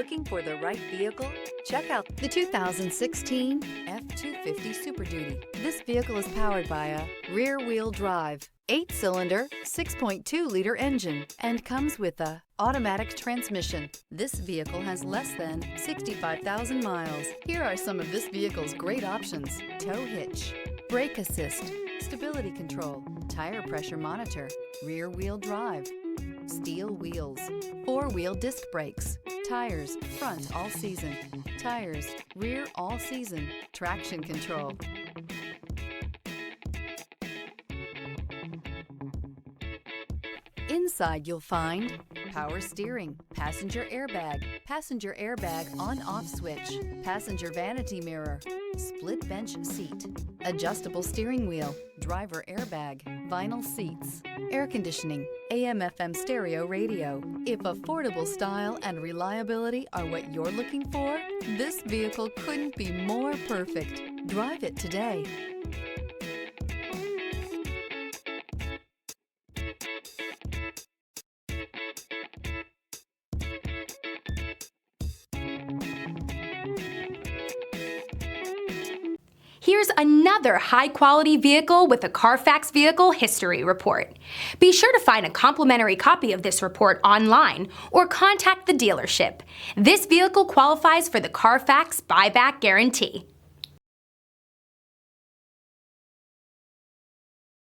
Looking for the right vehicle? Check out the 2016 F-250 Super Duty. This vehicle is powered by a rear-wheel drive, 8-cylinder, 6.2-liter engine, and comes with a automatic transmission. This vehicle has less than 65,000 miles. Here are some of this vehicle's great options: tow hitch, brake assist, stability control, tire pressure monitor, rear-wheel drive, steel wheels, 4-wheel disc brakes, tires front all season, tires rear all season, traction control. Inside you'll find power steering, passenger airbag on-off switch, passenger vanity mirror, split bench seat, adjustable steering wheel, driver airbag, vinyl seats, air conditioning, AM/FM stereo radio. If affordable style and reliability are what you're looking for, this vehicle couldn't be more perfect. Drive it today. Here's another high-quality vehicle with a Carfax Vehicle History Report. Be sure to find a complimentary copy of this report online or contact the dealership. This vehicle qualifies for the Carfax Buyback Guarantee.